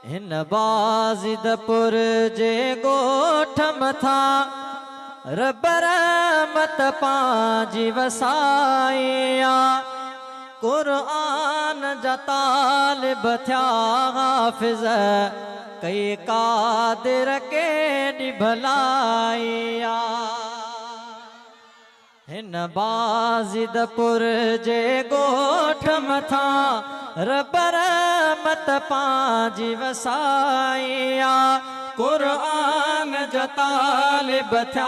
हिन बाज़िदपुर जे ॻोठ मथां रब रहमत पांजी वसाया। क़ुरआन जा तालिब थिया हाफ़िज़ कई क़ादिर केॾी भलाया। हिन बाज़िदपुर जे ॻोठ मथां रब रहमत पांजी वसाया। क़ुरआन जा तालिब थिया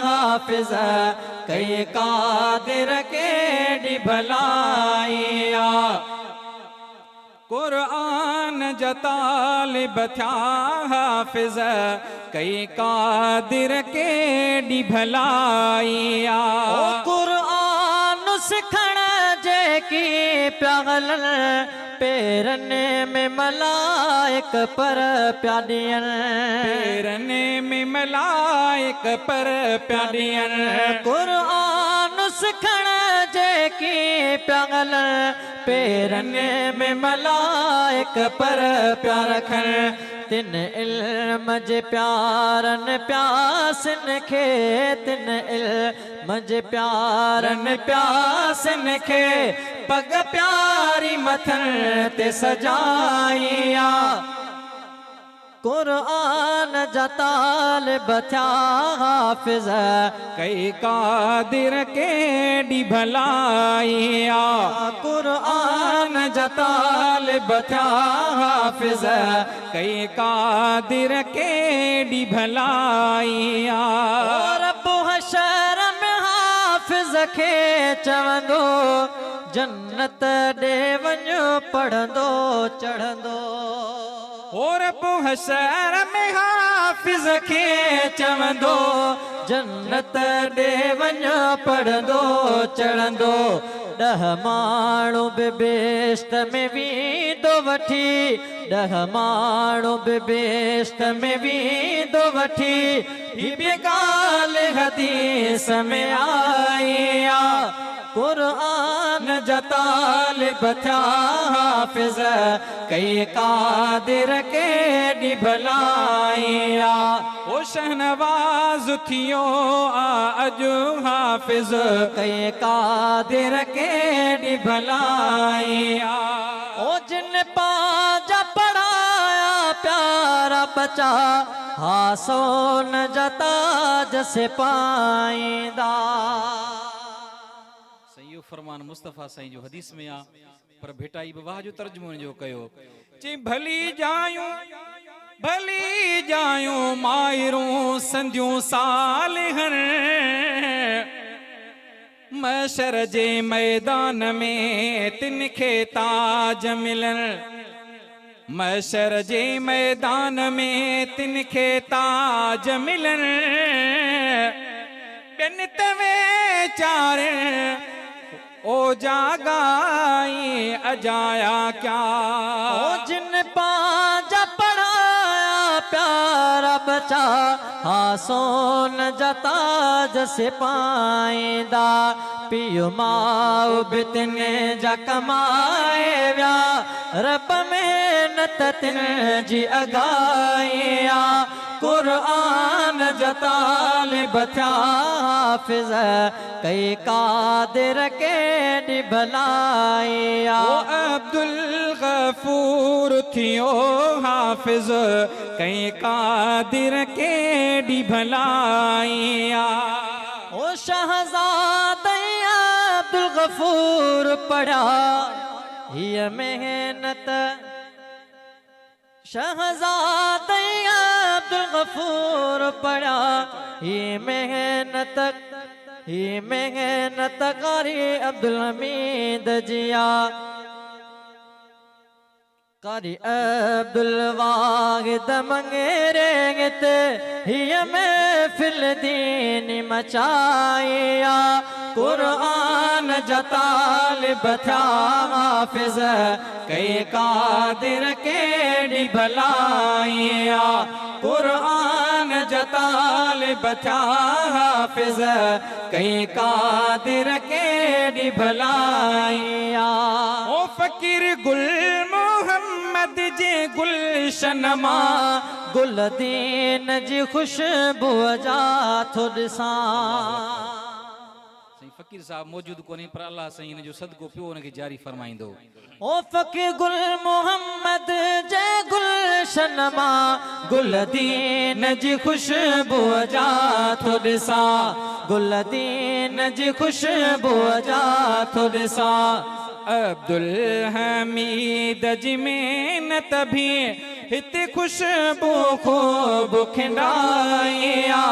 हाफ़िज़ कई क़ादिर केॾी भलाया। क़ुरआन जा तालिब थिया हाफ़िज़ कई क़ादिर केॾी भलाया। क़ुरआन सिखण जेकी पिया हलनि पेरनि में मलाइक पर पिया ॾियनि। पेरनि में मलाइक पर पिया ॾियनि। क़ुरआन सिखण जेकी पिया हलनि पेरनि में मलाइक पर पिया रखनि। तिन इल्म जे प्यारनि प्यासनि खे तिन इल्म जे प्यारनि प्यासनि खे पग प्यारी मथनि ते सजाया। क़ुरआन जा तालिब थिया हाफ़िज़ कई क़ादिर केॾी भलाया। क़ुरआन जा तालिब थिया हाफ़िज़ कई क़ादिर केॾी भलाया। रब हशर में हाफ़िज़ खे चवंदो जन्नत ॾे वञो पढ़ंदो चढ़ंदो। रब हशर में हाफ़िज़ खे चवंदो जन्नत ॾे वञो पढ़ंदो चढ़ंदो। 10 माण्हू बि बेश्त में वेंदो वठी 10 माण्हू बि बेश्त में वेंदो वठी। हीअ ॻाल्हि हदीस में आई आ। क़ुरआन जा तालिब थिया हाफ़िज़ कई क़ादिर केॾी भलाया। शहनवाज़ थियो अॼु हाफ़िज़ कई क़ादिर केॾी भलाया। जिन पांजा पढ़ाया प्यारा बचा हा सोन जा ताज से पाईंदा। सही फरमान मुस्तफ़ा साईं जो हदीस में आ पर भेटाई बि वाह जो तर्जुमो जो कयो। चई भली जायूं माहिरूं संधियूं सालिहन महशर जे मैदान में तिन खे ताज मिलन। महशर जे मैदान में तिन खे ताज मिलन। ॿियनि तवे चारे ओ जागाई अजाया क्या। जिन पांजा पढ़ाया प्यारा बचा हा सोन जा ताज से पाईंदा। पियो माउ बि तिन जा कमाए विया रब मेहनत तिन जी अगाया। क़ुरआन जा तालिब थिया हाफ़िज़ कई क़ादिर केॾी भलाया। अब्दुल गफूर थियो हाफ़िज़ कई क़ादिर केॾी भलाया। शहज़ादा अब्दुल गफूर पढ़ा हीअ मेहनत। शहज़ादा अब्दुल गफूर पढ़ा ही मेहनत कारी अब्दुल हमीद जिया। कारी अब्दुल वाहिद मंगेरेंगत हिय महफिल दीन मचाया। क़ुरआन जा तालिब थिया हाफ़िज़ कई क़ादिर केॾी भलाया। क़ुरआन जा तालिब थिया हाफ़िज़ कई क़ादिर केॾी भलाया। फ़कीर गुल मोहम्मद जे गुलशन मां गुल दीन जी खुशबू जा थो ॾिसां। साईं फ़कीर साहब मौजूद कोन्हे पर अल्लाह साईं इन जो सदको पियो उनखे जारी फरमाईंदो। ओ फ़कीर गुल मोहम्मद जे गुलशन मां गुल दीन जी खुशबू जा थो ॾिसां। गुल दीन जी खुशबू जा थो ॾिसां। अब्दुल हमीद जी मेहनत भी हिते खुशबू खूब खिंडाई आ।